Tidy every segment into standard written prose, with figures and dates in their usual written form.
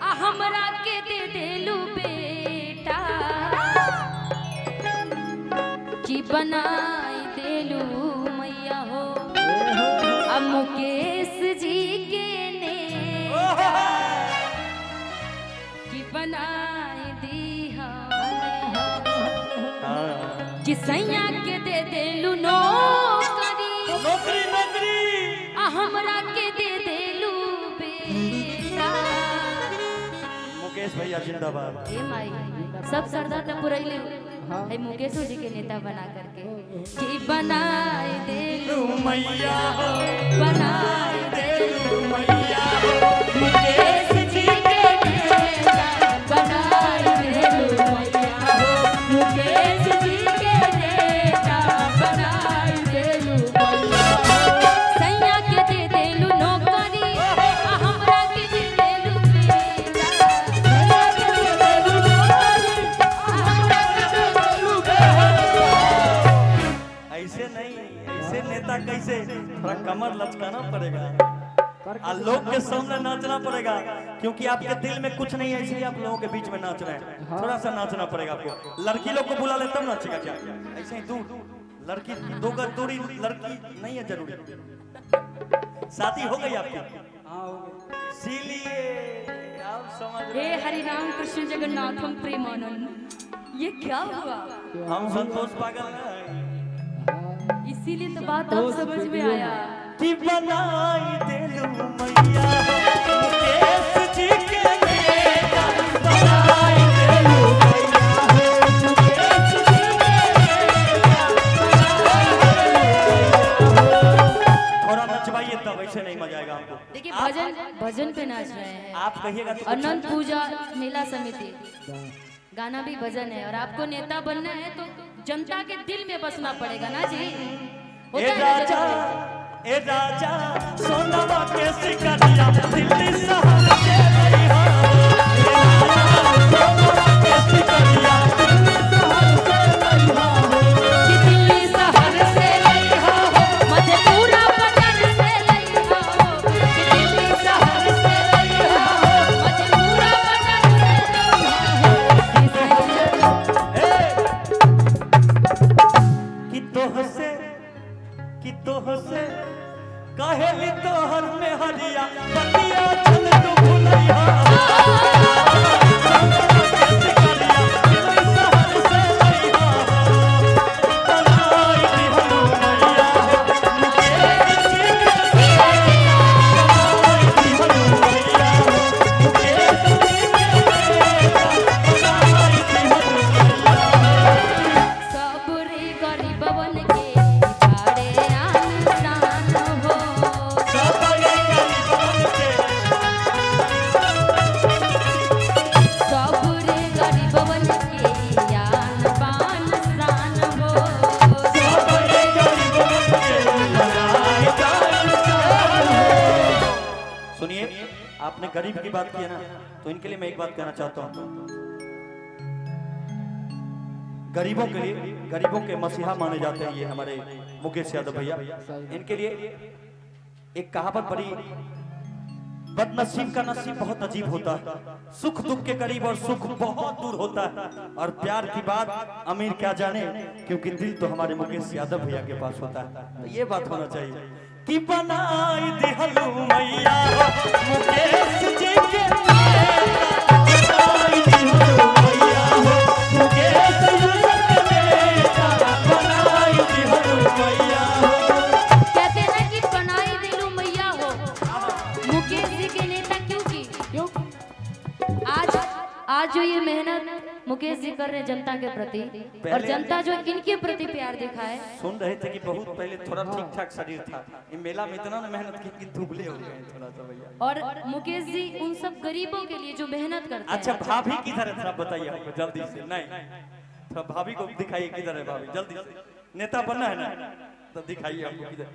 हमरा के दे देलू बेटा कि बनाई देलू मैया हो अब मुकेश जी के नेता कि बनाई दी कि सैया के दे देलू नौकरी नौकरी नौकरी हमरा के दे देलू बेटा। मुकेश भैया जिंदाबाद। ए माई सब सरदा त पुरैले है मुकेशो जी के नेता बना करके कि बनाए देलू मैया हो बनाए देलू मैया हो मुकेश जी के नेता बनाए देलू मैया हो मुकेश जी के नेता बनाए देलू मैया हो सैया के दे देलू नौकरी हमरा के दे देलू बेटा सैया के दे देलू नौकरी हमरा के दे देलू ऐसे नहीं, ऐसे नेता कैसे? थोड़ा कमर लचकाना पड़ेगा और लोग के सामने नाचना पड़ेगा, क्योंकि आपके दिल में कुछ नहीं है इसलिए आप लोगों के बीच में नाच रहे हैं। थोड़ा सा नाचना पड़ेगा आपको। लड़की लोग को बुला ले तब नाचेगा क्या? ऐसे ही दूर लड़की 2 गज दूरी लड़की नहीं है जरूरी। शादी हो गई आपकी? इसीलिए आप समझ हे रहे हैं। हरिनाम कृष्ण जगन्नाथम प्रेमानंद ये क्या हुआ? हम संतोष पागल हैं। इसीलिए तो बात अब समझ में आया कि बनाई देलू मैया मुकेश जी के नेता बनाई देलू मैया मुकेश जी के नेता थोड़ा नचवाइए तब ऐसे नहीं मजा आएगा आपको। देखिए भजन भजन पे नाच रहे हैं आप कहिएगा तो अनंत पूजा मेला समिति गाना भी भजन है और आपको नेता बनना है तो जनता के दिल में बसना पड़ेगा ना जी। होता है ना जनता ए राजा सोनावा के सिकरिया दिल्ली शहर से लइहा ए राजा सोनावा के सिकरिया दिल्ली शहर से लइहा कि दिल्ली शहर से लइहा हो मधेपुरा पटन से लइहा हो कि दिल्ली शहर से लइहा हो मधेपुरा पटन से लइहा हो कि तोहसे कहेली तोहर में हरिया बतिया चल तू भुलैया सब रे गरीबवन के भाड़े आन हो सब रे गरीबवन के यान बान शान हो सुनिए, आपने गरीब की बात की है ना, तो इनके लिए मैं एक बात कहना चाहता हूँ। गरीबों के लिए, गरीबों के मसीहा माने जाते हैं ये हमारे मुकेश यादव भैया। इनके लिए एक कहावत बड़ी, बदनसीब का नसीब बहुत अजीब होता है, सुख दुख के करीब और सुख बहुत दूर होता है, और प्यार की बात अमीर क्या जाने, क्योंकि दिल तो हमारे मुकेश यादव भैया के पास होता है। तो ये बात होना चाहिए कि बनाई दिहलू मैया मुकेश जी के नेता, बनाई दिहलू मैया मुकेश जी के नेता, बनाई दिहलू मैया। कहते हैं कि बनाई दिलू मैया हो मुकेश जी के नेता क्यों की? आज जो ये मेहनत मुकेश जी कर रहे हैं जनता के प्रति और जनता जो इनके प्रति प्यार दिखाए। सुन रहे थे कि बहुत पहले थोड़ा ठीक ठाक शरीर था, ये मेला में इतना ना मेहनत की कि दुबले हो गए थोड़ा सा भैया। और मुकेश जी उन सब गरीबों के लिए जो मेहनत करते अच्छा हैं। भाभी किधर है थोड़ा बताइए हमको जल्दी से। नहीं थोड़ा भाभी को दिखाइए किधर है भाभी, जल्दी से। नेता बनना है ना तो दिखाइए हमको किधर।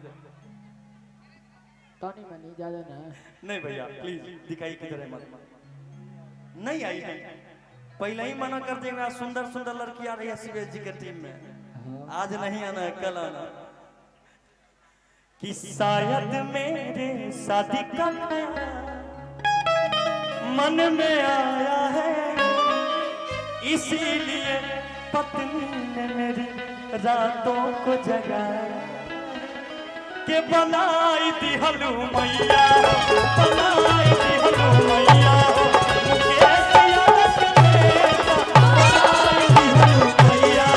नहीं भैया प्लीज दिखाइए किधर है। मत नहीं आई है, पहले ही मना कर देगा। सुंदर सुंदर लड़की आ रही है शिवेश जी के टीम में, आज नहीं आना है कल आना। कि शायद मेरे शादी का ख्याल मन में आया है, इसीलिए पत्नी ने मेरी रातों को जगाया के बनाई दी हलू मैया, बनाई दी हलू मैया, मुझे सियादत देता, बनाई दी हलू मैया,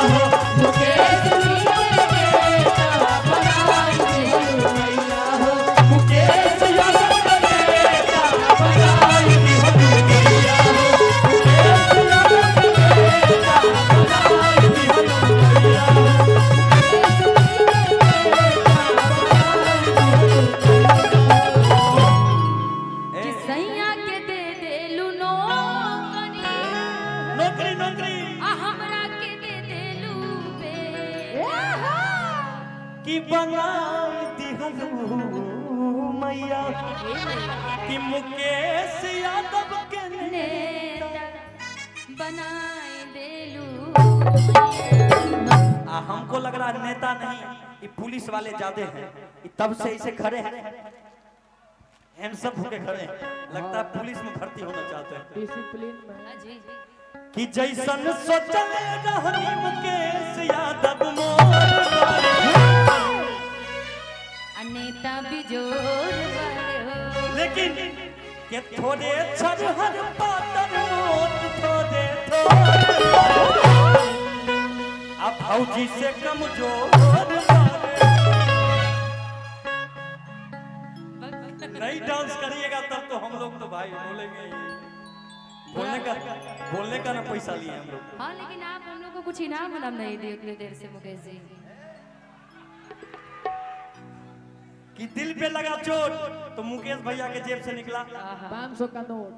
मुझे सियादत देता, बनाई दी हलू मैया, मुझे सियादत देता, बनाई दी हलू मैया, मुझे सियादत देता, बनाई दी हलू मैया। सैया के दे देलू नौकरी, नौकरी नौकरी आ हमरा के दे देलू बे, की बनाई दी हलू मैया, कि मुकेश यादव के नेता बनाई देलू। हमको लग रहा है नेता नहीं, ये पुलिस वाले ज्यादा हैं, ये तब से इसे खड़े हैं, हैंडसम होके खड़े हैं, लगता है पुलिस में भर्ती होना चाहते हैं। डिसिप्लिन में हाँ जी, कि जैसन सोचले रहनी मुकेश यादव मोर, नेता बिजोर बड़ लेकिन के थोड़े छरहर पातर मोट थोड़े थोड़े, अब फौजी से कमजोर नहीं डांस करिएगा तब तो हम लोग तो भाई बोलेंगे ही। बोलने का ना पैसा लिए हम लोग। हाँ, लेकिन आप हम लोग को कुछ इनाम उनाम नहीं दिए उतनी देर से मुकेश जी। कि दिल पे लगा चोट तो मुकेश भैया के जेब से निकला 500 का नोट।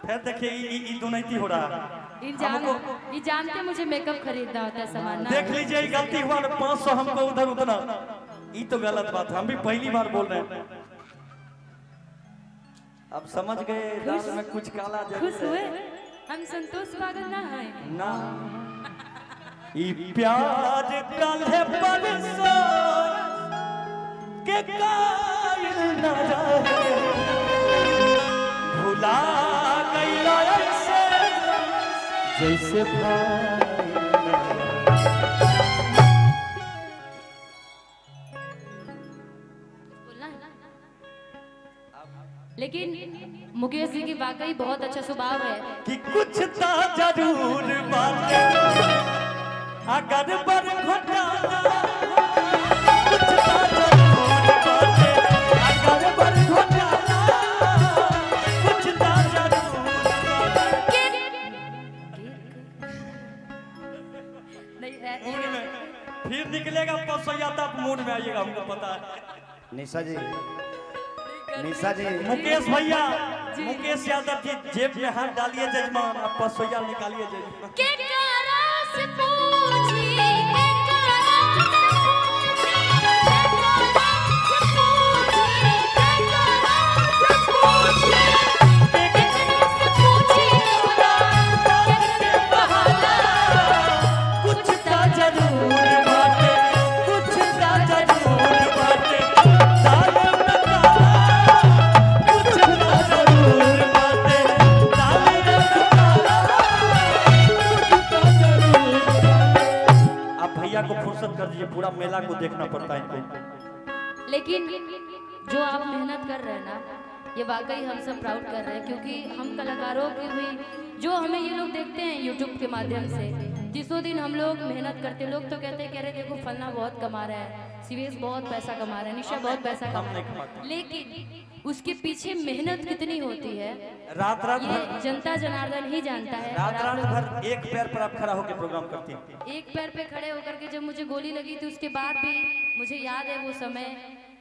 फिर देखिए ये दुनैती हो रहा है। ये जानते मुझे मेकअप खरीदना होता है सामान ना। देख लीजिए ये गलती हुआ ना, 500 हमको उधर उतना, ये तो गलत बात है, हम भी पहली बार बोल रहे हैं। अब समझ गए दाल में कुछ काला जरूर खुश है। हुए हम संतोष पागल ना है ना ई प्यार कल है परसों के कायल न रहे, भुला गइला ऐसे जैसे भाई। बोलना है। लेकिन मुकेश जी की वाकई बहुत अच्छा स्वभाव है। कि कुछ ता जरूर बात अगर पर घोटाला, कुछ ता जरूर बात अगर पर घोटाला, कुछ ता जरूर बात। मूड में फिर निकलेगा पसैया तब मूड में आइएगा, हमको पता है। निशा जी, निशा जी, मुकेश भैया, मुकेश यादव जी जेब में हाथ डालिए जजमान, अब पसैया निकालिए जजमान। के करा से पूछी, के करा से पूछी, के करा से पूछी, के करा से पूछी, के बहाला कुछ ता जरूर बाटे, कुछ ता जरूर बाटे, दाल में काला, कुछ ता जरूर बाटे, दाल में काला, कुछ ता जरूर बाटे। अब भैया को फुर्सत कर दीजिए, पूरा मेला को देखना पड़ता है इनको। लेकिन जो आप मेहनत कर रहे हैं ना, ये वाकई हम सब प्राउड कर रहे हैं, क्योंकि हम कलाकारों की हुई जो हमें ये लोग देखते हैं यूट्यूब के माध्यम से, जिसों दिन हम लोग मेहनत करते, लोग तो कहते हैं कह रहे देखो फलना बहुत कमा रहा है, शिवेश बहुत पैसा कमा रहा है, निशा बहुत पैसा कमा रहा है, लेकिन उसके पीछे मेहनत कितनी होती है रात रात ये भर, जनता जनार्दन ही जानता है। और रात आप रात लोग भर एक पैर पर आप खड़ा होकर प्रोग्राम करती हैं। एक पैर पे खड़े होकर के जब मुझे गोली लगी थी उसके बाद भी मुझे याद है वो समय,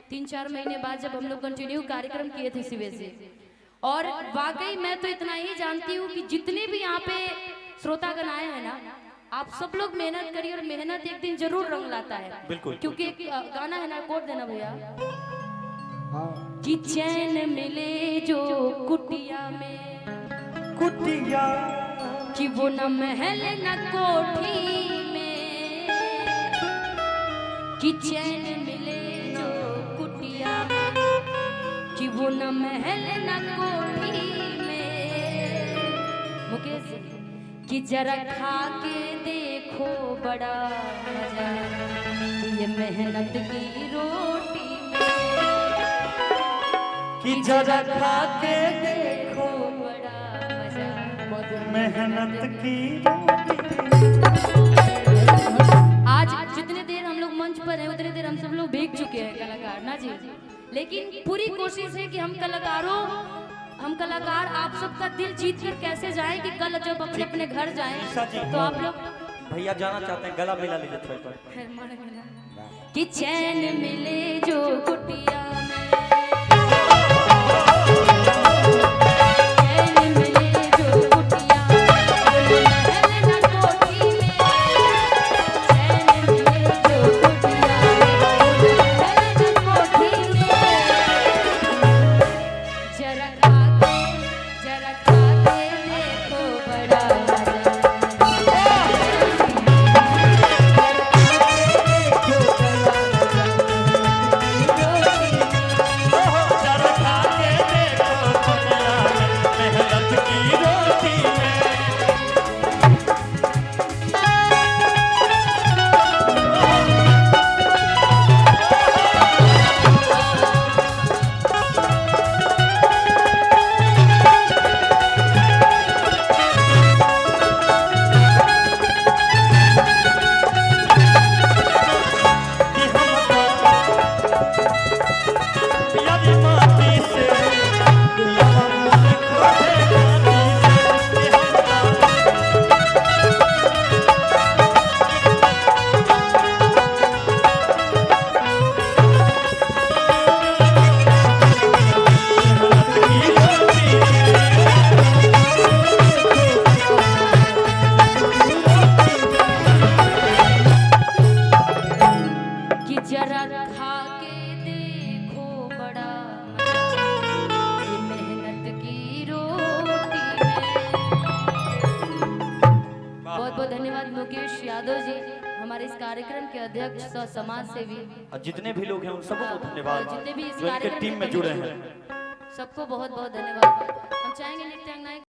3-4 महीने बाद जब हम लोग कंटिन्यू कार्यक्रम किए थे शिवेश जी, और वाकई मैं तो इतना ही जानती हूँ कि जितने भी यहाँ पे श्रोतागण आए हैं ना, आप सब लोग मेहनत करिए और मेहनत एक दिन जरूर रंग लाता है। बिल्कुल। क्योंकि एक गाना है ना, कोट देना भैया, हाँ, कि चैन मिले जो कुटिया में, कुटिया कि वो न महल न कोठी में, कि चैन मिले जो कुटिया में, कि वो न महल न कोठी में, मुकेश कि जरा खा के देखो बड़ा मजा ये मेहनत की रोटी कि जरा खा के देखो बड़ा मजा मेहनत की आज जितने देर हम लोग मंच पर हैं उतने देर हम सब लोग भीग चुके हैं कलाकार ना जी, लेकिन पूरी कोशिश है कि हम कलाकार आप सबका दिल जीत कर कैसे जाएं कि कल जब अपने अपने घर जाएं तो आप लोग भैया जाना चाहते हैं, गला मिला लीजिए थोड़ा पर। कि चैन मिले जो कुटिया में, चैन मिले जो कुटिया महल न कोठी में, चैन मिले जो कुटिया महल न कोठी में, जरा खा के देखो बड़ा मुकेश यादव जी हमारे इस कार्यक्रम के अध्यक्ष सह समाज सेवी और जितने भी लोग हैं उन सबको धन्यवाद, जितने भी इस जो इनके कार्यक्रम टीम में जुड़े हैं सबको बहुत बहुत धन्यवाद। हम चाहेंगे नृत्यांगनाएं